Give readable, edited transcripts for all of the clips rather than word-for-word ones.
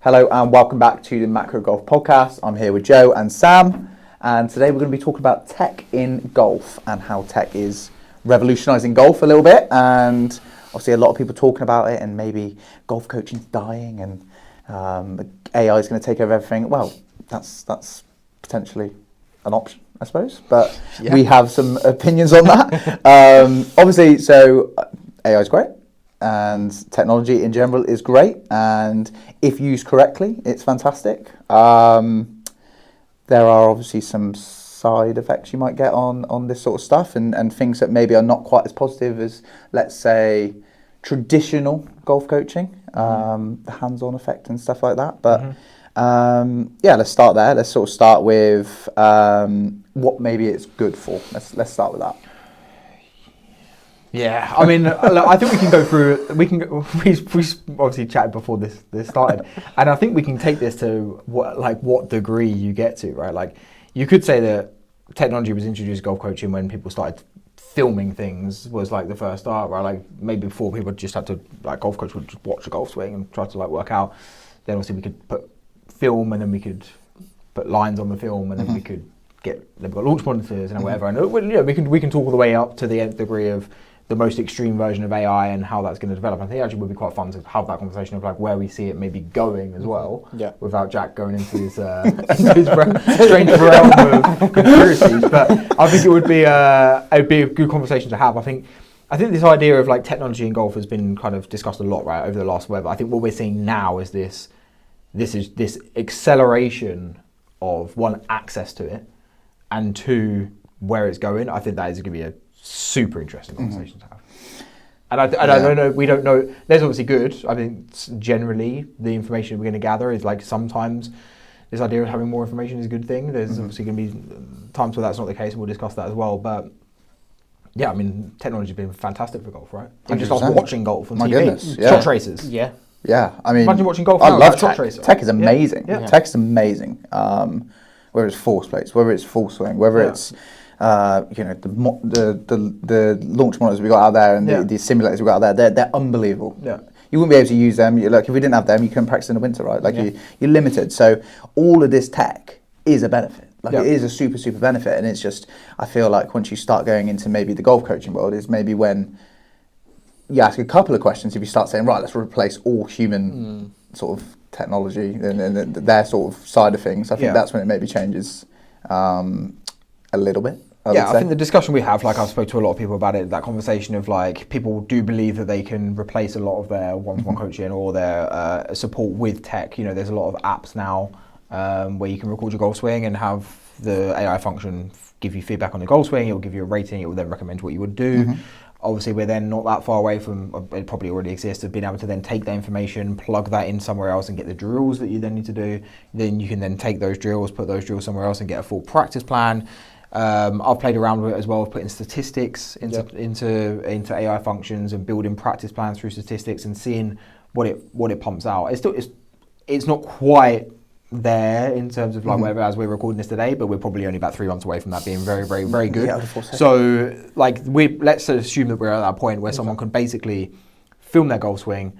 Hello and welcome back to the Macro Golf Podcast. I'm here with Joe and Sam, and today we're going to be talking about tech in golf and how tech is revolutionising golf a little bit. And obviously a lot of people talking about it, and maybe golf coaching's dying and AI is going to take over everything. Well, that's potentially an option, I suppose, but we have some opinions on that. Obviously, so AI is great. And technology in general is great, and if used correctly, it's fantastic. There are obviously some side effects you might get on this sort of stuff, and things that maybe are not quite as positive as, let's say, traditional golf coaching, the hands-on effect and stuff like that. But let's start there. Let's sort of start with what maybe it's good for. Let's start with that. Yeah, I mean, I think we can go through. We obviously chatted before this started, and I think we can take this to what degree you get to, right? Like, you could say that technology was introduced to golf coaching when people started filming things, was like the first start, right? Like maybe before people just had to, like, golf coach would just watch a golf swing and try to like work out. Then obviously we could put film, and then we could put lines on the film, and then we could they've got launch monitors and whatever. And we can talk all the way up to the nth degree of the most extreme version of AI and how that's going to develop. I think it actually would be quite fun to have that conversation of like where we see it maybe going as well, without Jack going into his strange realm of conspiracies. But I think it would be a good conversation to have. I think this idea of like technology in golf has been kind of discussed a lot, right, over the last whatever. I think what we're seeing now is this acceleration of, one, access to it, and two, where it's going. I think that is going to be a super interesting conversation to have. And I don't know, we don't know. There's obviously good. I think generally the information we're going to gather is like, sometimes this idea of having more information is a good thing. There's obviously going to be times where that's not the case, and we'll discuss that as well. But yeah, I mean, technology has been fantastic for golf, right? And just us watching golf on TV. Goodness, shot tracers. Yeah, I mean, imagine watching golf. I now, love like tech. Shot tracer. Tech is amazing. Yeah. Tech is amazing. Whether it's force plates, whether it's full swing, whether it's the launch monitors we got out there, and the simulators we got out there, they're unbelievable. Yeah. You wouldn't be able to use them. If we didn't have them, you couldn't practice in the winter, right? Like you're limited. So all of this tech is a benefit. It is a super, super benefit. And it's just, I feel like once you start going into maybe the golf coaching world, is maybe when you ask a couple of questions. If you start saying, right, let's replace all human sort of technology and their sort of side of things, I think that's when it maybe changes a little bit. I think the discussion we have, like, I've spoke to a lot of people about it, that conversation of like, people do believe that they can replace a lot of their one-to-one coaching or their support with tech. There's a lot of apps now where you can record your golf swing and have the AI function give you feedback on the golf swing. It will give you a rating. It will then recommend what you would do. Obviously, we're then not that far away from, it probably already exists, of being able to then take that information, plug that in somewhere else, and get the drills that you then need to do. Then you can then take those drills, put those drills somewhere else, and get a full practice plan. I've played around with it as well, putting statistics into AI functions and building practice plans through statistics and seeing what it pumps out. It's not quite there in terms of like whatever, as we're recording this today, but we're probably only about 3 months away from that being very, very, very good. So like, let's assume that we're at that point where someone can basically film their golf swing,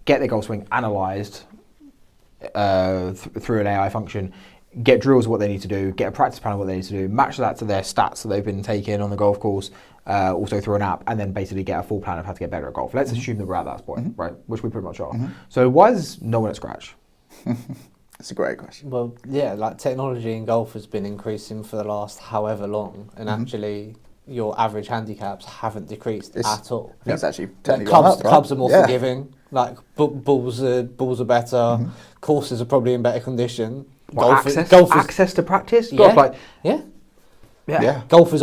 get their golf swing analysed through an AI function, get drills of what they need to do, get a practice plan of what they need to do, match that to their stats that they've been taking on the golf course, also through an app, and then basically get a full plan of how to get better at golf. Let's assume that we're at that point, right? Which we pretty much are. So why is no one at scratch? That's a great question. Well, yeah, like, technology in golf has been increasing for the last however long, and actually your average handicaps haven't decreased at all. It's actually clubs are more forgiving. Like, balls are better. Courses are probably in better condition. Access to practice. Golfers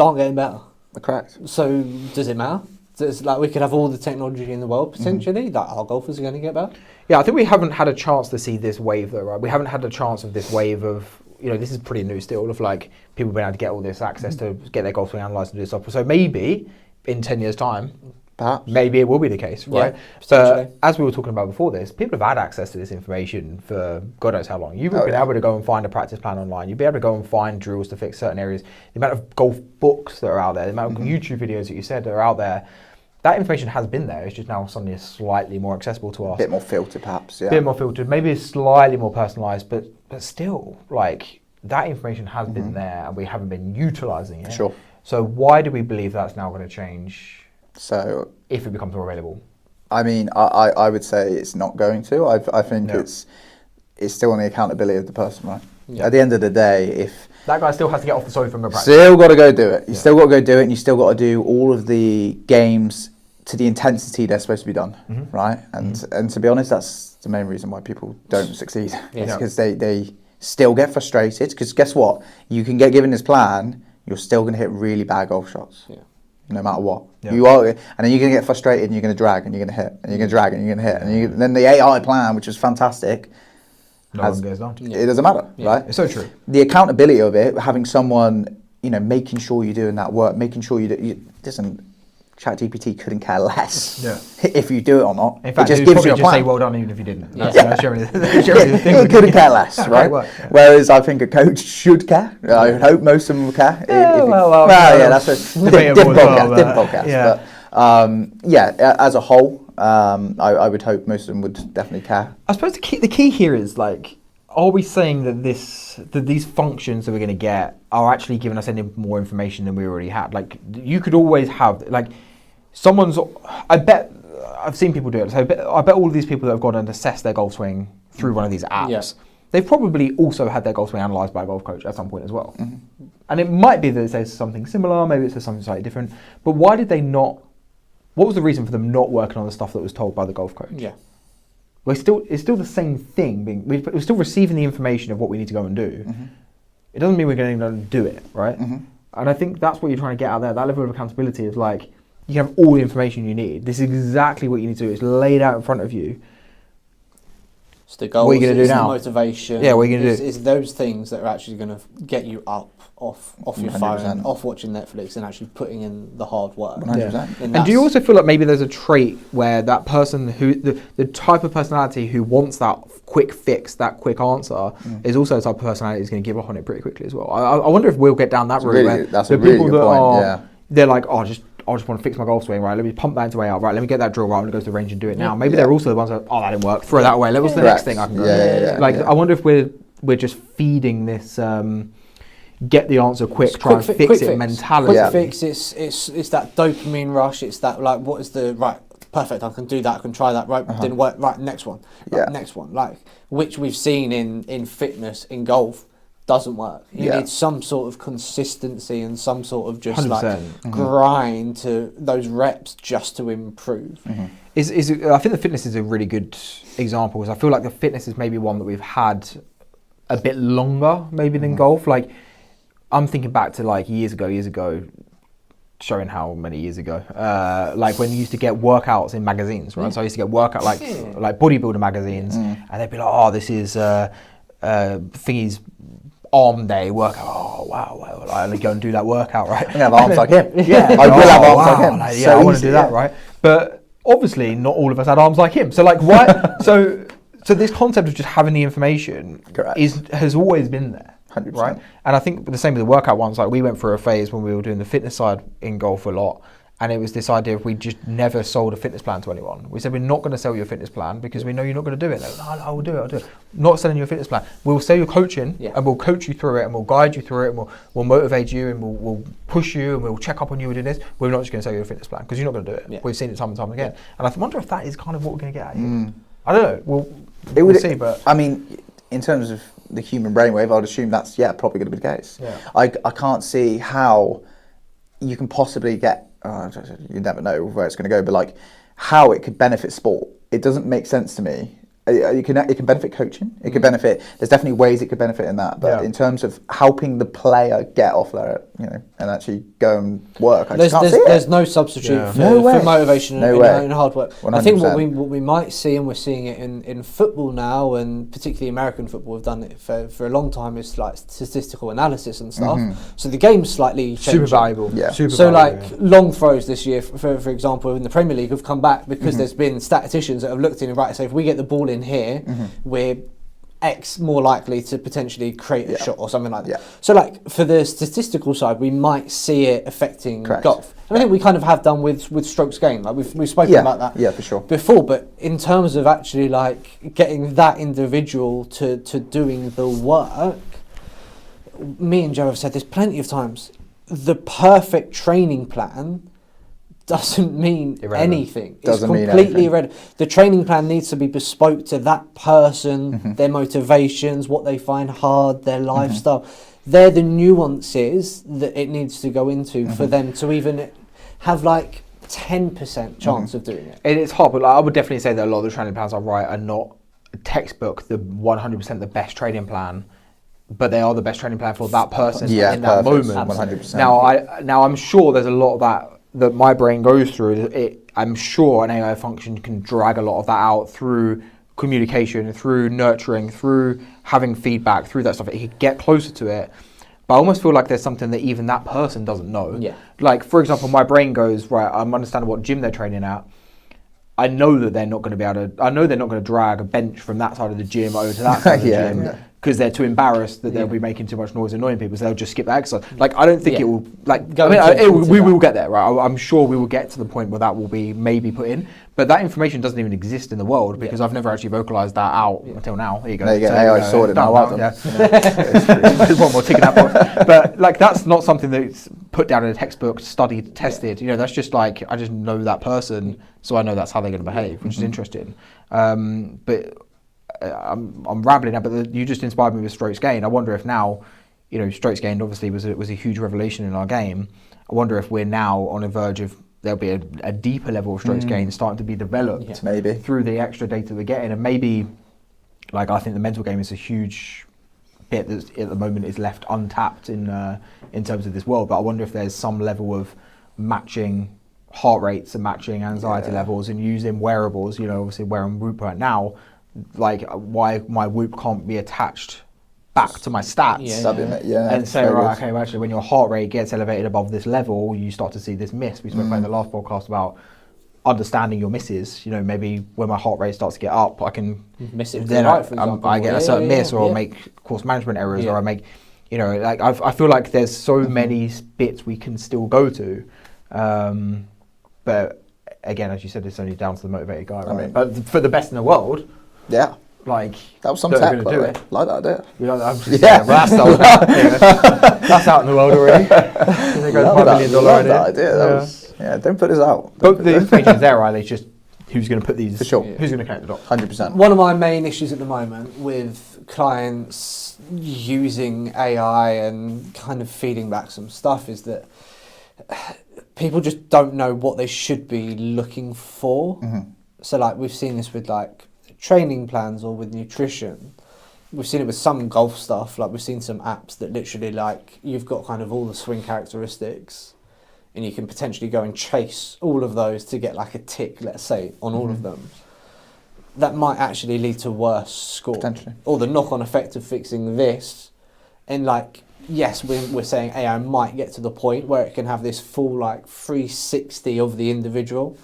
aren't getting better. Correct. So does it matter? We could have all the technology in the world potentially. That our golfers are going to get better. Yeah, I think we haven't had a chance to see this wave though, right? We haven't had a chance of this wave of, this is pretty new still, of like people being able to get all this access to get their golf swing analysed and do stuff. So maybe in 10 years' time, perhaps, maybe it will be the case, right? But as we were talking about before this, people have had access to this information for God knows how long. You've been able to go and find a practice plan online. You've been able to go and find drills to fix certain areas. The amount of golf books that are out there, the amount of YouTube videos that you said that are out there, that information has been there. It's just now suddenly slightly more accessible to us. A bit more filtered, perhaps. Yeah. A bit more filtered. Maybe it's slightly more personalised, but still, like, that information has been there and we haven't been utilising it. Sure. So why do we believe that's now going to change? So if it becomes more available? I mean, I would say it's not going to. I think it's still on the accountability of the person, right? Yeah. At the end of the day, if that guy still has to get off the sofa and go practice. Still got to go do it. You still got to go do it, and you still got to do all of the games to the intensity they're supposed to be done, right? And to be honest, that's the main reason why people don't succeed. It's because they still get frustrated. Because guess what? You can get given this plan, you're still going to hit really bad golf shots. Yeah. No matter what. Yeah. You are, and then you're going to get frustrated and you're going to drag and you're going to hit and you're going to drag and you're going to hit. And then the AI plan, which was fantastic, one goes down. It doesn't matter, right? It's so true. The accountability of it, having someone, making sure you're doing that work, making sure listen, ChatGPT couldn't care less if you do it or not. In fact, it just gives you a plan. Say well done even if you didn't. That's generally the thing. It couldn't care less, right? Whereas I think a coach should care. I would hope most of them would care. That's a different podcast. Yeah. But as a whole, I would hope most of them would definitely care. I suppose the key here is, like, are we saying that these functions that we're going to get are actually giving us any more information than we already had? Like, you could always have, like, I bet I've seen people do it. So I bet all of these people that have gone and assessed their golf swing through one of these apps, they've probably also had their golf swing analysed by a golf coach at some point as well. And it might be that it says something similar, maybe it says something slightly different. But why did they not? What was the reason for them not working on the stuff that was told by the golf coach? Yeah. Well, it's still the same thing. We're still receiving the information of what we need to go and do. It doesn't mean we're going to do it, right? And I think that's what you're trying to get out there. That level of accountability is like, you have all the information you need. This is exactly what you need to do. It's laid out in front of you. It's the goals, what are you going to do now? The motivation. Yeah, what are you going to do? It's those things that are actually going to get you up off your 100%. Phone, off watching Netflix, and actually putting in the hard work. 100%. And do you also feel like maybe there's a trait where that person who, the type of personality who wants that quick fix, that quick answer, is also the type of personality who's going to give up on it pretty quickly as well? I wonder if we'll get down that route. That's a really good point. They're like, I just want to fix my golf swing, right? Let me pump that into way out, right? Let me get that drill right. I'm going to go to the range and do it now. Maybe they're also the ones that, that didn't work. Throw that away. What's the next thing I can go? I wonder if we're just feeding this get the answer quick, try and fix it mentality. Quick fix. It's that dopamine rush. It's that, like, what is the right? Perfect. I can do that. I can try that. Right. Didn't work. Right. Next one. Next one. Like, which we've seen in fitness, in golf. Doesn't work. You need some sort of consistency and some sort of just 100%. Grind to those reps just to improve. I think the fitness is a really good example, because I feel like the fitness is maybe one that we've had a bit longer maybe than golf. Like, I'm thinking back to like years ago, showing how many years ago, like when you used to get workouts in magazines, right? So I used to get workout like bodybuilder magazines, and they'd be like, oh, this is thingy's arm day workout. Oh wow, I'll go and do that workout, right? I'm gonna have arms like him. Yeah, I will have arms like him. Like, I want to do that, right? But obviously, not all of us had arms like him. So like, why? so this concept of just having the information has always been there. 100%. Right? And I think the same with the workout ones. Like, we went through a phase when we were doing the fitness side in golf a lot, and it was this idea of we just never sold a fitness plan to anyone. We said, we're not going to sell you a fitness plan because we know you're not going to do it. Like, no, I will do it. Not selling you a fitness plan. We'll sell you coaching, and we'll coach you through it, and we'll guide you through it, and we'll motivate you, and we'll push you, and we'll check up on you with this. We're not just going to sell you a fitness plan because you're not going to do it. Yeah. We've seen it time and time again. And I wonder if that is kind of what we're going to get at here. I don't know. We'll see. But I mean, in terms of the human brainwave, I'd assume that's probably going to be the case. Yeah. I can't see how you can possibly get. You never know where it's going to go, but like how it could benefit sport, it doesn't make sense to me. It can benefit coaching. It could benefit. There's definitely ways it could benefit in that, but in terms of helping the player get off there, and actually go and work, I just can't see it. There's no substitute for motivation and hard work. 100%. I think what we might see, and we're seeing it in football now, and particularly American football, have done it for a long time, is like statistical analysis and stuff. So the game's slightly changing. Super valuable. Yeah. Like long throws this year, for example, in the Premier League, have come back because there's been statisticians that have looked in and say, if we get the ball in here, we're X more likely to potentially create a shot or something like that. Yeah. So like for the statistical side, we might see it affecting Correct. golf. And I think we kind of have done with strokes gained. Like we've spoken about that for sure. before. But in terms of actually like getting that individual to doing the work, me and Joe have said this plenty of times. The perfect training plan doesn't mean anything. Doesn't it's mean completely anything. irrelevant. The training plan needs to be bespoke to that person, their motivations, what they find hard, their lifestyle. They're the nuances that it needs to go into for them to even have like 10% chance of doing it. It's hard, but like, I would definitely say that a lot of the training plans I write are not textbook, the 100% the best training plan, but they are the best training plan for that person in that moment. 100%. Now I'm sure there's a lot of that my brain goes through. I'm sure an AI function can drag a lot of that out through communication, through nurturing, through having feedback, through that stuff. It could get closer to it. But I almost feel like there's something that even that person doesn't know. Yeah. Like, for example, my brain goes, right, I'm understanding what gym they're training at. I know that they're not going to be able to, I know they're not going to drag a bench from that side of the gym over to that side of the gym. Because they're too embarrassed that they'll be making too much noise, annoying people, so they'll just skip that exercise. Like, I don't think it will. Like, we will get there, right? I'm sure we will get to the point where that will be maybe put in. But that information doesn't even exist in the world because I've never actually vocalized that out until now. There you go. There you go. AI sorted now. Well done. There's one more tick in that box. But like, that's not something that's put down in a textbook, studied, tested. You know, that's just like, I just know that person, so I know that's how they're going to behave, which is interesting. But I'm rambling now, but you just inspired me with strokes gained. I wonder if now, you know, strokes gained obviously was a huge revelation in our game. I wonder if we're now on a verge of there'll be a deeper level of strokes gained starting to be developed maybe through the extra data we're getting, and maybe like I think the mental game is a huge bit that at the moment is left untapped in terms of this world. But I wonder if there's some level of matching heart rates and matching anxiety levels and using wearables. You know, obviously wearing Whoop right now. Like why my Whoop can't be attached back to my stats and say, right, okay, well, actually when your heart rate gets elevated above this level, you start to see this miss. We spoke about in the last podcast about understanding your misses. You know, maybe when my heart rate starts to get up, I can miss it. Then Right, for example. I get a certain miss, or make course management errors, or I make, you know, like I feel like there's so many bits we can still go to, but again, as you said, it's only down to the motivated guy, right? I mean, but for the best in the world. Yeah. Like that was some tech, by the way. Like that idea. That's out in the world already. Love that idea. That was, don't put this out. But the information is there, right? It's just who's going to put these. For sure. Who's going to connect the dots? 100%. One of my main issues at the moment with clients using AI and kind of feeding back some stuff is that people just don't know what they should be looking for. So like we've seen this with like training plans or with nutrition. We've seen it with some golf stuff. Like we've seen some apps that literally like you've got kind of all the swing characteristics and you can potentially go and chase all of those to get like a tick, let's say, on all of them. That might actually lead to worse score. Potentially. Or the knock-on effect of fixing this. And like, yes, we're saying AI might get to the point where it can have this full like 360 of the individual.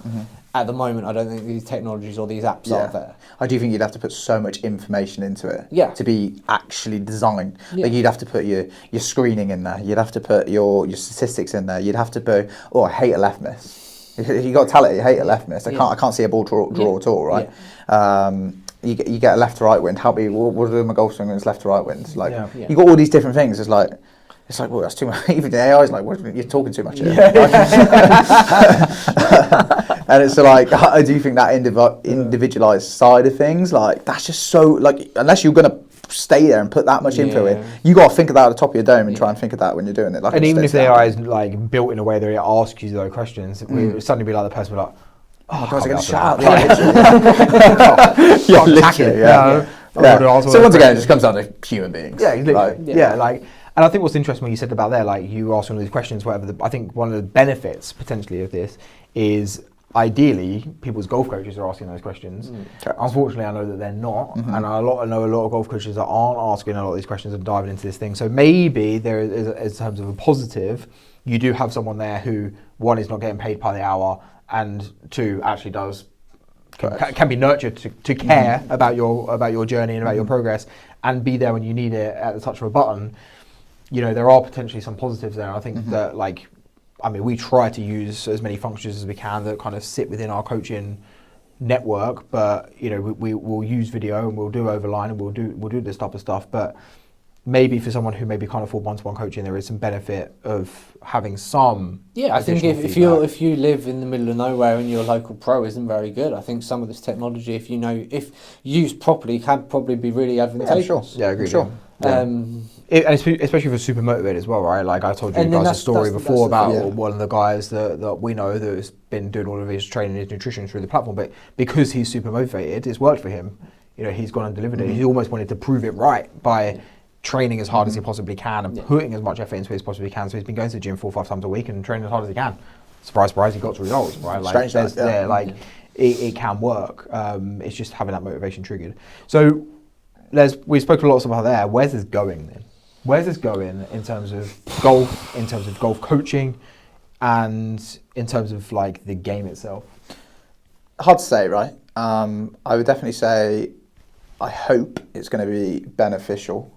At the moment, I don't think these technologies or these apps are there. I do think you'd have to put so much information into it to be actually designed. Like you'd have to put your screening in there. You'd have to put your statistics in there. You'd have to put, I hate a left miss. You got to tell it you hate a left miss. I can't see a ball draw at all, right? You get a left to right wind. Help me. What do my golf swing when it's left to right wind? Like you got all these different things. It's like, well, that's too much. Even the AI is like, you're talking too much here. And it's like, I do think that individualized side of things, like that's just so, like, unless you're going to stay there and put that much info in, you got to think of that at the top of your dome and try and think of that when you're doing it. Like, and even if the AI is like built in a way that it asks you those questions, we would suddenly be like the person like, oh, guys are going to shout. So once again, it just comes down to human beings. And I think what's interesting when you said about there, like you asked one of these questions, whatever. I think one of the benefits potentially of this is ideally people's golf coaches are asking those questions. Unfortunately, I know that they're not, and I know a lot of golf coaches that aren't asking a lot of these questions and diving into this thing. So maybe there is, in terms of a positive, you do have someone there who, one, is not getting paid by the hour, and two, actually does can be nurtured to care about your journey and about your progress, and be there when you need it at the touch of a button. You know, there are potentially some positives there. I think that, like, I mean, we try to use as many functions as we can that kind of sit within our coaching network, but you know, we'll use video and we'll do overline and we'll do this type of stuff. But maybe for someone who maybe can't afford one-to-one coaching, there is some benefit of having some. Yeah, I think if you live in the middle of nowhere and your local pro isn't very good, I think some of this technology, if used properly, can probably be really advantageous. Yeah, sure. Yeah, I agree. Sure. And especially for super motivated as well, right? Like I told you guys a story before about one of the guys that we know that has been doing all of his training, his nutrition through the platform, but because he's super motivated, it's worked for him. You know, he's gone and delivered it. He almost wanted to prove it right by training as hard as he possibly can and putting as much effort into it as possibly can. So he's been going to the gym 4 or 5 times a week and training as hard as he can. Surprise, surprise, he got results, right? Like it can work. It's just having that motivation triggered. So we spoke a lot about there. Where's this going then? Where's this going in terms of golf, in terms of golf coaching, and in terms of like the game itself? Hard to say, right? I would definitely say I hope it's going to be beneficial.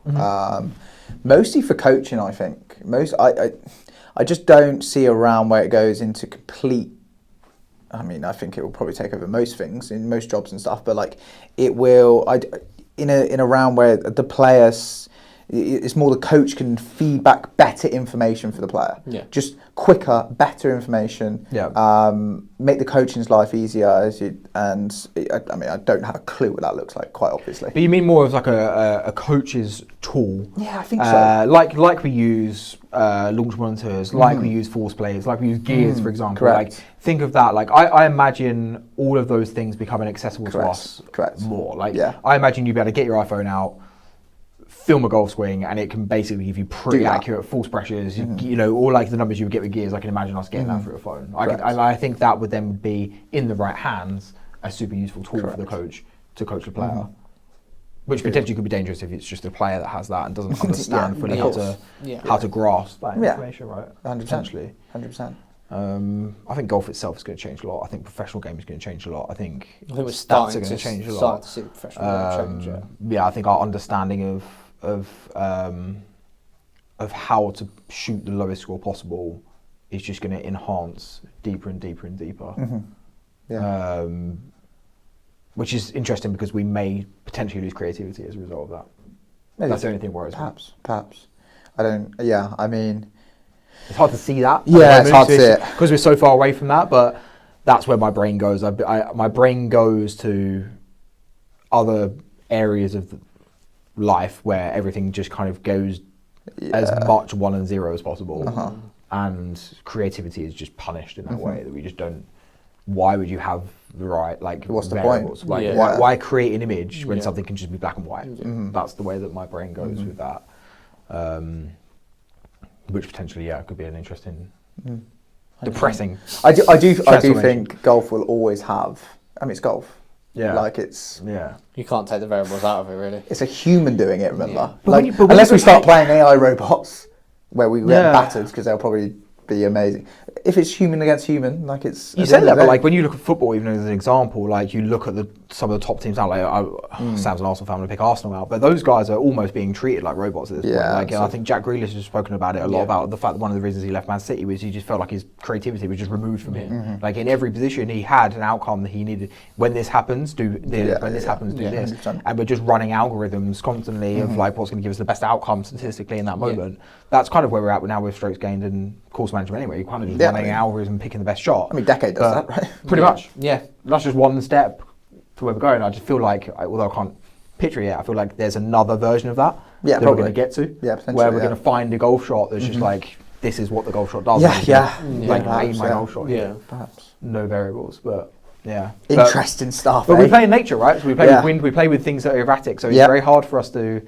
Mostly for coaching, I think. I just don't see a realm where it goes into complete. I mean, I think it will probably take over most things in most jobs and stuff, but like it will. In a round where the players, it's more the coach can feed back better information for the player. Yeah. Just quicker, better information. Yeah. Make the coaching's life easier I mean, I don't have a clue what that looks like, quite obviously. But you mean more of like a coach's tool? Yeah, I think so. Like we use launch monitors, like we use force plates, like we use gears, for example. Correct. Like think of that. Like I imagine all of those things becoming accessible to us more. Like I imagine you'd be able to get your iPhone out, film a golf swing, and it can basically give you pretty accurate force pressures. You know, all like the numbers you would get with gears. I can imagine us getting that through a phone. I think that would then be in the right hands a super useful tool for the coach to coach the player. Which potentially could be dangerous if it's just a player that has that and doesn't understand fully how to grasp that information, right? 100%. Potentially. 100%. I think golf itself is going to change a lot. I think professional game is going to change a lot. I think we're stats are going to change a lot. To see the professional game change. Yeah, I think our understanding of how to shoot the lowest score possible is just going to enhance deeper and deeper and deeper. Yeah. Which is interesting because we may potentially lose creativity as a result of that. Maybe. That's the only thing worries me. Perhaps. I mean, it's hard to see that. Yeah, it's hard to see it. Because we're so far away from that, but that's where my brain goes. My brain goes to other areas of life where everything just kind of goes as much 1 and 0 as possible. And creativity is just punished in that way that we just don't. Why would you have the right, like, what's the variables? point? Like, why create an image when something can just be black and white? That's the way that my brain goes with that. Which potentially, could be an interesting, depressing. I do think golf will always have. I mean, it's golf. Yeah. Like it's. Yeah. You can't take the variables out of it, really. It's a human doing it. Remember, Yeah. Unless we start playing AI robots, where we get battered because they'll probably be amazing. If it's human against human, like it's. You say that, but like when you look at football, even as an example, like you look at some of the top teams now. Like Sam's an Arsenal fan, I'm gonna pick Arsenal out, but those guys are almost being treated like robots at this point. Like I think Jack Grealish has spoken about it a lot about the fact that one of the reasons he left Man City was he just felt like his creativity was just removed from him. Like in every position, he had an outcome that he needed. When this happens, do this. When this happens, do this. 100%. And we're just running algorithms constantly of like what's going to give us the best outcome statistically in that moment. That's kind of where we're at now with strokes gained and course management anyway. You're kind of just running an algorithm, picking the best shot. I mean, Decade does that, right? Pretty much. Yeah. That's just one step to where we're going. I just feel like, although I can't picture it yet, I feel like there's another version of that that we're going to get to. Yeah, potentially. Where we're going to find a golf shot that's just like, this is what the golf shot does. Like, aim my golf shot. Yeah. Perhaps. No variables, but yeah. Interesting stuff. But we play in nature, right? So we play with wind, we play with things that are erratic. So it's very hard for us to.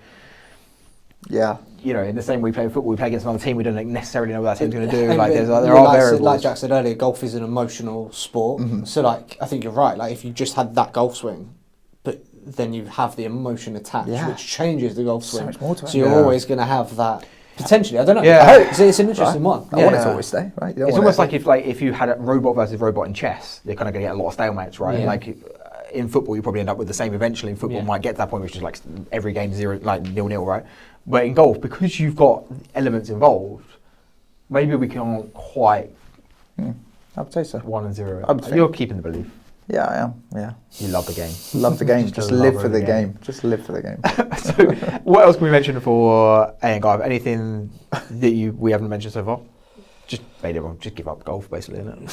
Yeah. You know, in the same way we play football, we play against another team, we don't necessarily know what that team's going to do. Like, there are variables. Like Jack said earlier, golf is an emotional sport. So, like, I think you're right. Like, if you just had that golf swing, but then you have the emotion attached, which changes the golf swing. So much more to it. So you're always going to have that. Potentially, I don't know. Yeah. I hope it's an interesting one. I want it to always stay, right? It's almost like if you had a robot versus robot in chess, you're kind of going to get a lot of stalemates, right? Yeah. Like, in football you probably end up with the same eventually. In football might get to that point which is like every game 0, like 0-0, right? But in golf, because you've got elements involved, maybe we can't quite. I would say so. 1-0. You're keeping the belief. Yeah, I am. Yeah. You love the game. Love the game. Just live for the game. Just live for the game. So, what else can we mention for A and Guy? Anything that we haven't mentioned so far? Just made everyone just give up golf, basically, isn't it?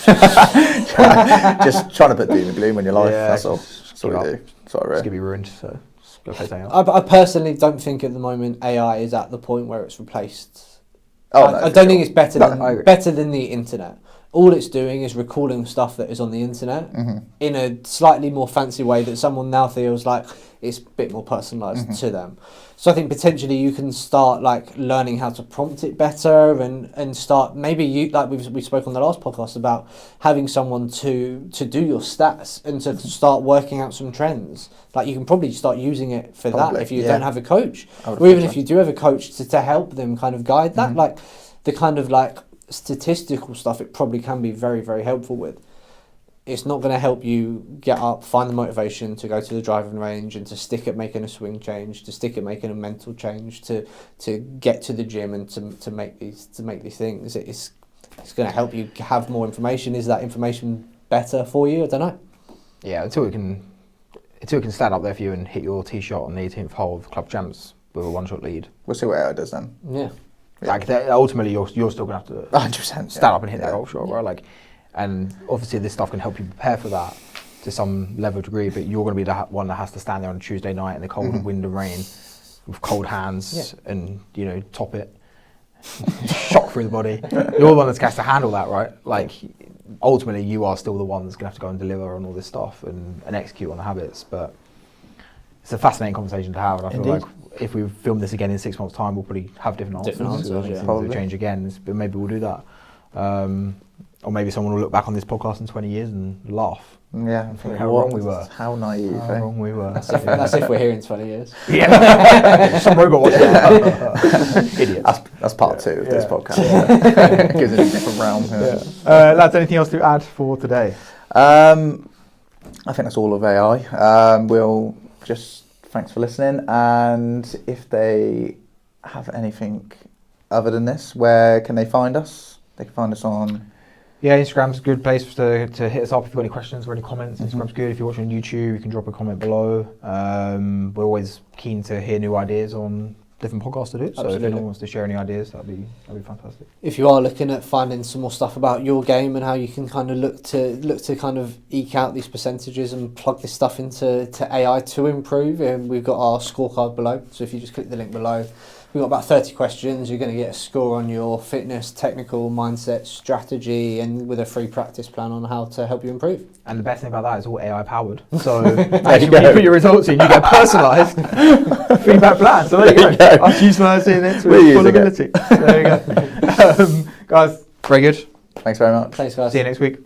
Just trying to put doom and gloom in your life. That's all. That's what we do. That's what I It's really. gonna be ruined. So just go play something else. I personally don't think at the moment AI is at the point where it's replaced. Oh, I don't think it's better I agree. better than the internet. All it's doing is recording stuff that is on the internet in a slightly more fancy way that someone now feels like it's a bit more personalised to them. So I think potentially you can start like learning how to prompt it better and start maybe you like we spoke on the last podcast about having someone to do your stats and to start working out some trends. Like you can probably start using it for that if you don't have a coach, or even if you do have a coach to help them kind of guide that. Like the kind of like statistical stuff it probably can be very, very helpful with. It's not going to help you get up, find the motivation to go to the driving range and to stick at making a swing change, to stick at making a mental change, to get to the gym and to make these things. It's going to help you have more information. Is that information better for you? I don't know. Yeah, until it can stand up there for you and hit your tee shot on the 18th hole of Club Champs with a 1-shot lead. We'll see what AI does then. Yeah. Like ultimately, you're still gonna have to 100% stand up and hit that golf shot, right? Like, and obviously this stuff can help you prepare for that to some level of degree. But you're gonna be the one that has to stand there on a Tuesday night in the cold wind and rain with cold hands and top it, shock through the body. You're the one that's has to handle that, right? Like, ultimately, you are still the one that's gonna have to go and deliver on all this stuff and execute on the habits. But it's a fascinating conversation to have, and I feel like if we film this again in 6 months' time, we'll probably have different answers. Things will change again, but maybe we'll do that. Or maybe someone will look back on this podcast in 20 years and laugh. Yeah, think how wrong we were. How naive. How wrong we were. That's if we're here in 20 years. Yeah, some robot watching. Idiots. That's part 2 of this podcast. Yeah. Gives it a different realm. Lads, anything else to add for today? I think that's all of AI. We'll just thanks for listening, and if they have anything other than this, where can they find us? They can find us on... Yeah, Instagram's a good place to hit us up if you've got any questions or any comments. Instagram's good. If you're watching on YouTube, you can drop a comment below. We're always keen to hear new ideas on different podcasts to do. So if anyone wants to share any ideas, that'd be fantastic. If you are looking at finding some more stuff about your game and how you can kind of look to kind of eke out these percentages and plug this stuff into AI to improve, we've got our scorecard below. So if you just click the link below, we've got about 30 questions. You're going to get a score on your fitness, technical, mindset, strategy, and with a free practice plan on how to help you improve. And the best thing about that is all AI powered. So actually, when you put your results in, you get personalised feedback plan. So there you go. Us utilising it to its full ability. There you go. Guys, very good. Thanks very much. Thanks, guys. See you next week.